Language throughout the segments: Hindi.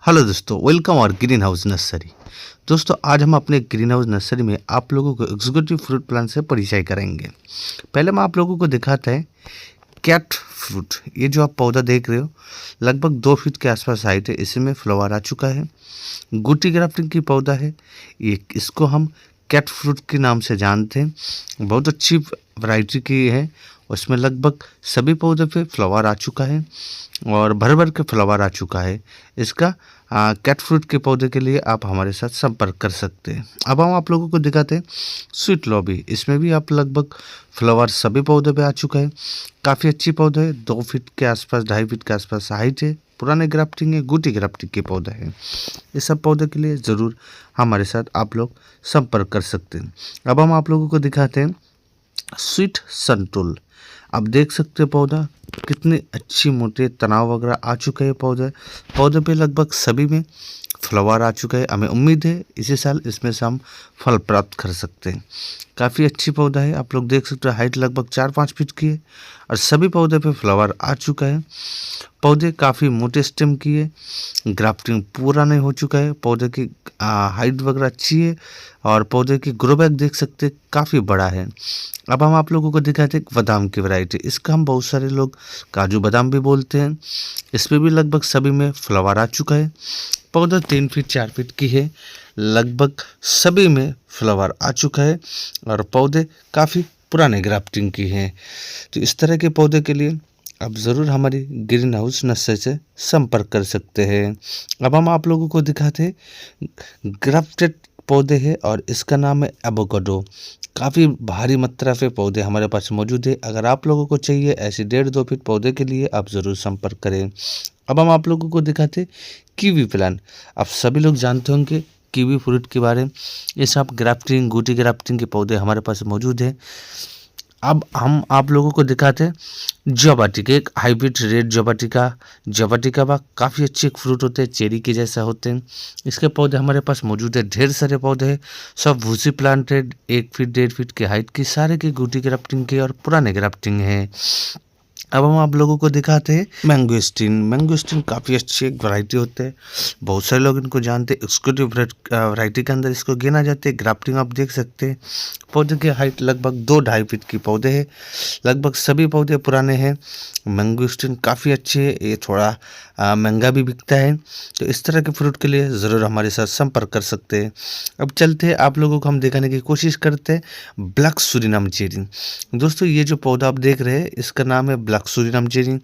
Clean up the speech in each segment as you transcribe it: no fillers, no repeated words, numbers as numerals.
हेलो दोस्तों, वेलकम और ग्रीन हाउस नर्सरी। दोस्तों, आज हम अपने ग्रीन हाउस नर्सरी में आप लोगों को एग्जीक्यूटिव फ्रूट प्लांट से परिचय करेंगे। पहले मैं आप लोगों को दिखाता है कैट फ्रूट। ये जो आप पौधा देख रहे हो, लगभग 2 फीट के आसपास हाइट है। इसमें फ्लावर आ चुका है। गुटी ग्राफ्टिंग की पौधा है ये। इसको हम कैट फ्रूट के नाम से जानते हैं। बहुत अच्छी वैरायटी की है। उसमें लगभग सभी पौधे पे फ्लावर आ चुका है और भर भर के फ्लावर आ चुका है। इसका कैट फ्रूट के पौधे के लिए आप हमारे साथ संपर्क कर सकते हैं। अब हम आप लोगों को दिखाते हैं स्वीट लॉबी। इसमें भी आप लगभग फ्लावर सभी पौधे पे आ चुका है। काफ़ी अच्छी पौधा है। 2 फीट के आसपास, 2.5 फीट के आसपास हाइट है। पुराने ग्राफ्टिंग है, गुटी ग्राफ्टिंग के पौधा है। इस सब पौधे के लिए ज़रूर हमारे साथ आप लोग संपर्क कर सकते हैं। अब हम आप लोगों को दिखाते हैं स्वीट संतुल। आप देख सकते हैं पौधा कितने अच्छी मोटे तनाव वगैरह आ चुका है। पौधे पे लगभग सभी में फ्लावर आ चुका है। हमें उम्मीद है इसी साल इसमें से हम फल प्राप्त कर सकते हैं। काफ़ी अच्छी पौधा है। आप लोग देख सकते हो हाइट लगभग 4-5 फीट की है और सभी पौधे पे फ्लावर आ चुका है। पौधे काफ़ी मोटे स्टेम की है। ग्राफ्टिंग पूरा नहीं हो चुका है। पौधे की हाइट वगैरह अच्छी है और पौधे की ग्रो बैग देख सकते हैं काफ़ी बड़ा है। अब हम आप लोगों को दिखाते हैं बादाम की वैरायटी। इसका हम बहुत सारे लोग काजू बादाम भी बोलते हैं। इसमें भी लगभग सभी में फ्लावर आ चुका है। पौधा 3 फीट 4 फीट की है। लगभग सभी में फ्लावर आ चुका है और पौधे काफ़ी पुराने ग्राफ्टिंग की हैं। तो इस तरह के पौधे के लिए आप ज़रूर हमारी ग्रीन हाउस नर्सरी से संपर्क कर सकते हैं। अब हम आप लोगों को दिखाते हैं ग्राफ्टेड पौधे हैं और इसका नाम है एवोकाडो। काफ़ी भारी मात्रा पे पौधे हमारे पास मौजूद है। अगर आप लोगों को चाहिए ऐसे 1.5-2 फीट पौधे के लिए आप ज़रूर संपर्क करें। अब हम आप लोगों को दिखाते कीवी प्लांट। आप सभी लोग जानते होंगे कीवी फ्रूट के बारे में। ये सब ग्राफ्टिंग, गुटी ग्राफ्टिंग के पौधे हमारे पास मौजूद हैं। अब हम आप लोगों को दिखाते हैं जवाटिका। एक हाइब्रिड रेड जवाटिका बा काफ़ी अच्छे फ्रूट होते हैं, चेरी के जैसा होते हैं। इसके पौधे हमारे पास मौजूद है। ढेर सारे पौधे हैं, सब भूसी प्लांट है। 1 फीट 1.5 फीट की हाइट की, सारे की गुटी ग्राफ्टिंग के और पुराने ग्राफ्टिंग है। अब हम आप लोगों को दिखाते हैं मैंगोस्टीन। मैंगोस्टीन काफ़ी अच्छी एक वैरायटी होते हैं। बहुत सारे लोग इनको जानते हैं। एक्सक्लूसिव वैरायटी के अंदर इसको गिना जाते हैं। ग्राफ्टिंग आप देख सकते हैं। पौधे की हाइट लगभग 2-2.5 फीट की पौधे हैं। लगभग सभी पौधे पुराने हैं। मैंगोस्टीन काफ़ी अच्छे है। ये थोड़ा महंगा भी बिकता है। तो इस तरह के फ्रूट के लिए ज़रूर हमारे साथ संपर्क कर सकते हैं। अब चलते हैं आप लोगों को हम दिखाने की कोशिश करते हैं ब्लैक सूरीनाम चेरी। दोस्तों, ये जो पौधा आप देख रहे हैं इसका नाम है ब्लैक सूरीनाम चेरी।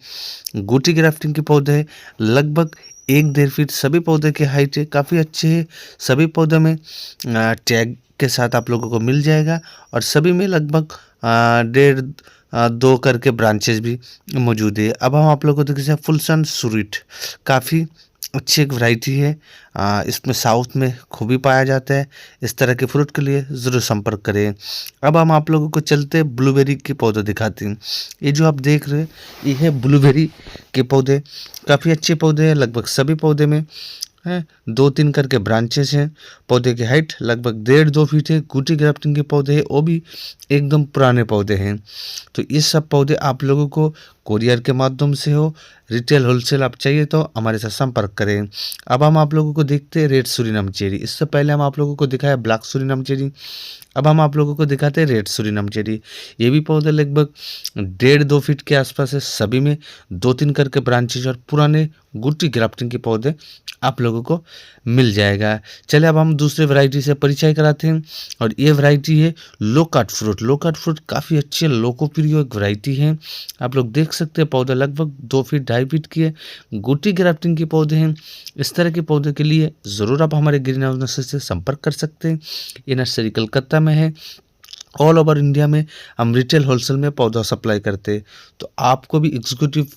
गुटी ग्राफ्टिंग के पौधे है। लगभग 1-1.5 फीट सभी पौधे की हाइट है। काफ़ी अच्छे है। सभी पौधों में टैग के साथ आप लोगों को मिल जाएगा और सभी में लगभग 1.5-2 करके ब्रांचेस भी मौजूद है। अब हम आप लोगों को देखिए फुलसन स्वीट। काफ़ी अच्छी एक वैरायटी है। इसमें साउथ में खूबी पाया जाता है। इस तरह के फ्रूट के लिए ज़रूर संपर्क करें। अब हम आप लोगों को चलते ब्लूबेरी के पौधे दिखाते हैं। ये जो आप देख रहे हैं ये है ब्लूबेरी के पौधे। काफ़ी अच्छे पौधे हैं। लगभग सभी पौधे में हैं 2-3 करके ब्रांचेस हैं। पौधे की हाइट लगभग 1.5-2 फीट है। गुटी ग्राफ्टिंग के पौधे हैं, वो भी एकदम पुराने पौधे हैं। तो ये सब पौधे आप लोगों को कोरियर के माध्यम से हो, रिटेल होलसेल आप चाहिए तो हमारे साथ संपर्क करें। अब हम आप लोगों को देखते हैं रेड सूरीनाम चेरी। इससे पहले हम आप लोगों को दिखाया ब्लैक सूरीनाम चेरी। अब हम आप लोगों को दिखाते हैं रेड सूरीनाम चेरी। ये भी पौधे लगभग 1.5-2 फीट के आसपास है। सभी में 2-3 करके ब्रांचेज और पुराने गुटी ग्राफ्टिंग के पौधे आप लोगों को मिल जाएगा। चलिए अब हम दूसरे वैरायटी से परिचय कराते हैं और ये वैरायटी है लोकाट फ्रूट। लोकाट फ्रूट काफ़ी अच्छी लोकोप्रिय एक वैरायटी है। आप लोग देख सकते हैं पौधा लगभग 2 फीट 2.5 फीट की है। गुटी ग्राफ्टिंग के पौधे हैं। इस तरह के पौधे के लिए ज़रूर आप हमारे ग्रीन हाउस नर्सरी से संपर्क कर सकते हैं। ये नर्सरी कलकत्ता में है। ऑल ओवर इंडिया में हम रिटेल होलसेल में पौधा सप्लाई करते हैं। तो आपको भी एग्जीक्यूटिव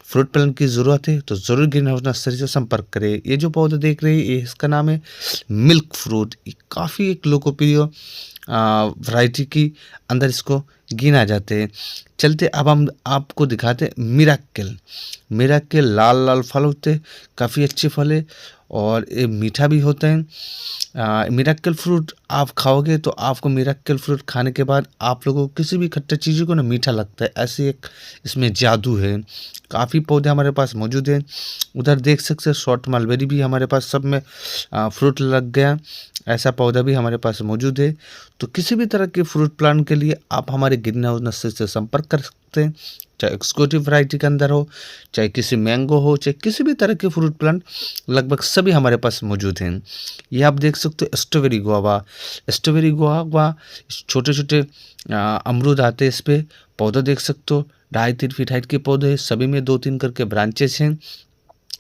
फ्रूट प्लांट की ज़रूरत है तो ज़रूर ग्रीन हाउस नर्सरी से संपर्क करें। ये जो पौधा देख रहे हैं ये इसका नाम है मिल्क फ्रूट। ये काफ़ी एक लोकप्रिय वैरायटी की अंदर इसको गिना जाते हैं। चलते अब हम आपको दिखाते हैं मिराक्केल। मिराक्केल लाल लाल फल होते हैं, काफ़ी अच्छे फल है और ये मीठा भी होता है। मिराक्केल फ्रूट आप खाओगे तो आपको मिराक्केल फ्रूट खाने के बाद आप लोगों को किसी भी खट्टा चीज़ों को ना मीठा लगता है, ऐसे एक इसमें जादू है। काफ़ी पौधे हमारे पास मौजूद हैं। उधर देख सकते हैं शॉर्ट मलबेरी भी हमारे पास सब में फ्रूट लग गया, ऐसा पौधा भी हमारे पास मौजूद है। तो किसी भी तरह के फ्रूट प्लांट के लिए आप हमारे ग्रीन हाउस नर्सरी से संपर्क कर सकते हैं, चाहे एक्सक्लूसिव वैरायटी के अंदर हो, चाहे किसी मैंगो हो, चाहे किसी भी तरह के फ्रूट प्लांट लगभग सभी हमारे पास मौजूद हैं। ये आप देख सकते हो स्ट्रॉबेरी गुआवा। स्ट्रॉबेरी गुआवा छोटे छोटे अमरूद आते हैं, इस पे पौधा देख सकते हो, 2.5-3 फीट हाइट के पौधे हैं, सभी में 2-3 करके ब्रांचेस हैं।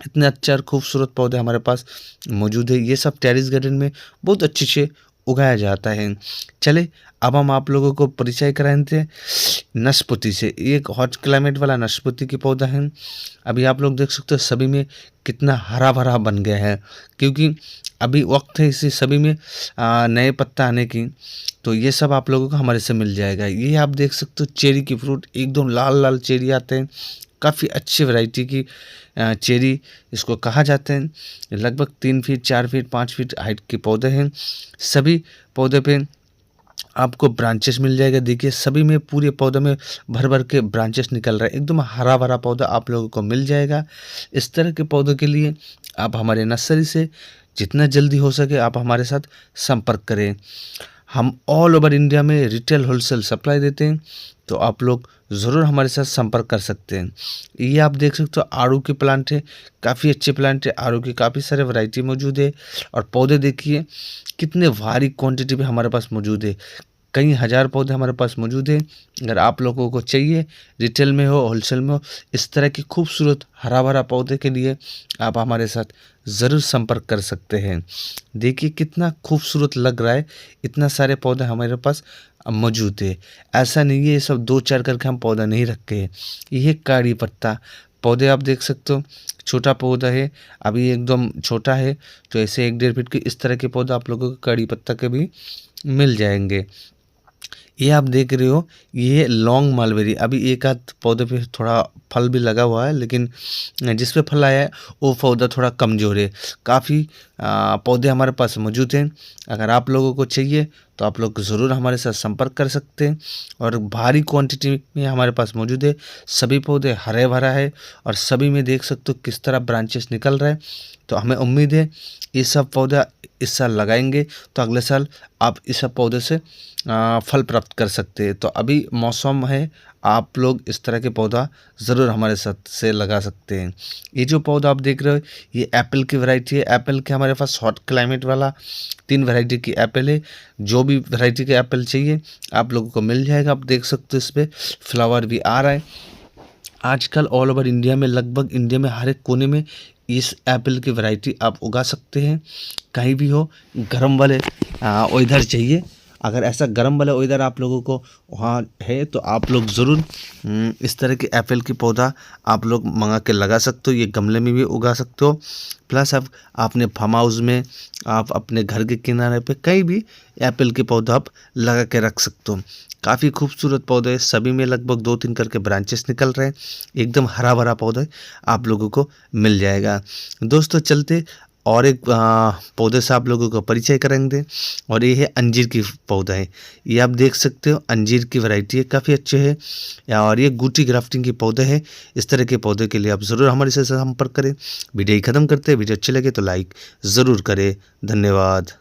इतने अच्छे और खूबसूरत पौधे हमारे पास मौजूद है। ये सब टेरेस गार्डन में बहुत अच्छे से उगाया जाता है। चले अब हम आप लोगों को परिचय कराएं थे नाशपाती से। एक हॉट क्लाइमेट वाला नाशपाती की पौधा है। अभी आप लोग देख सकते हो सभी में कितना हरा भरा बन गया है, क्योंकि अभी वक्त है इसे सभी में नए पत्ता आने की। तो ये सब आप लोगों को हमारे से मिल जाएगा। ये आप देख सकते हो चेरी की फ्रूट, एकदम लाल लाल चेरी आते हैं, काफ़ी अच्छी वैरायटी की चेरी इसको कहा जाता है। लगभग 3 फीट 4 फीट 5 फीट हाइट के पौधे हैं। सभी पौधे पे आपको ब्रांचेस मिल जाएगा। देखिए सभी में पूरे पौधे में भर भर के ब्रांचेस निकल रहे हैं, एकदम हरा भरा पौधा आप लोगों को मिल जाएगा। इस तरह के पौधों के लिए आप हमारे नर्सरी से जितना जल्दी हो सके आप हमारे साथ संपर्क करें। हम ऑल ओवर इंडिया में रिटेल होलसेल सप्लाई देते हैं, तो आप लोग ज़रूर हमारे साथ संपर्क कर सकते हैं। ये आप देख सकते हो आड़ू के प्लांट है, काफ़ी अच्छे प्लांट है। आड़ू की काफ़ी सारे वैरायटी मौजूद है और पौधे देखिए कितने भारी क्वांटिटी में हमारे पास मौजूद है। कई हज़ार पौधे हमारे पास मौजूद हैं। अगर आप लोगों को चाहिए, रिटेल में हो होलसेल में हो, इस तरह की खूबसूरत हरा भरा पौधे के लिए आप हमारे साथ ज़रूर संपर्क कर सकते हैं। देखिए कितना खूबसूरत लग रहा है, इतना सारे पौधे हमारे पास मौजूद है। ऐसा नहीं है ये सब 2-4 करके हम पौधा नहीं रखे हैं। ये कड़ी पत्ता पौधे आप देख सकते हो, छोटा पौधा है, अभी एकदम छोटा है। तो ऐसे 1-1.5 फीट के इस तरह के पौधे आप लोगों को कड़ी पत्ता के भी मिल जाएंगे। ये आप देख रहे हो ये लॉन्ग मलबेरी, अभी एक आध पौधे पे थोड़ा फल भी लगा हुआ है, लेकिन जिस पे फल आया है वो पौधा थोड़ा कमज़ोर है। काफ़ी पौधे हमारे पास मौजूद हैं। अगर आप लोगों को चाहिए तो आप लोग ज़रूर हमारे साथ संपर्क कर सकते हैं और भारी क्वांटिटी में हमारे पास मौजूद है। सभी पौधे हरे भरा है और सभी में देख सकते हो किस तरह ब्रांचेस निकल रहे हैं। तो हमें उम्मीद है ये सब पौधा इस साल लगाएंगे तो अगले साल आप इस सब पौधे से फल प्राप्त कर सकते हैं। तो अभी मौसम है, आप लोग इस तरह के पौधा ज़रूर हमारे साथ से लगा सकते हैं। ये जो पौधा आप देख रहे हो ये एप्पल की वैरायटी है। एप्पल के हमारे पास हॉट क्लाइमेट वाला 3 वैरायटी की एप्पल है। जो भी वैरायटी के एप्पल चाहिए आप लोगों को मिल जाएगा। आप देख सकते हो इस पर फ्लावर भी आ रहा है। आजकल ऑल ओवर इंडिया में, लगभग इंडिया में हर एक कोने में इस एप्पल की वैरायटी आप उगा सकते हैं। कहीं भी हो, गर्म वाले वेदर चाहिए, अगर ऐसा गर्म वाला वेदर आप लोगों को वहाँ है तो आप लोग ज़रूर इस तरह के एप्पल की पौधा आप लोग मंगा के लगा सकते हो। ये गमले में भी उगा सकते हो, प्लस आप अपने फार्म हाउस में, आप अपने घर के किनारे पे कहीं भी एप्पल के पौधा आप लगा के रख सकते हो। काफ़ी खूबसूरत पौधे, सभी में लगभग 2-3 करके ब्रांचेस निकल रहे हैं। एकदम हरा भरा पौधा आप लोगों को मिल जाएगा। दोस्तों चलते और एक पौधे से आप लोगों को परिचय करेंगे और ये है अंजीर की पौधा है। ये आप देख सकते हो अंजीर की वैरायटी है, काफ़ी अच्छे है और ये गुटी ग्राफ्टिंग के पौधे हैं। इस तरह के पौधे के लिए आप ज़रूर हमारे से संपर्क करें। वीडियो ख़त्म करते हैं, वीडियो अच्छे लगे तो लाइक ज़रूर करें। धन्यवाद।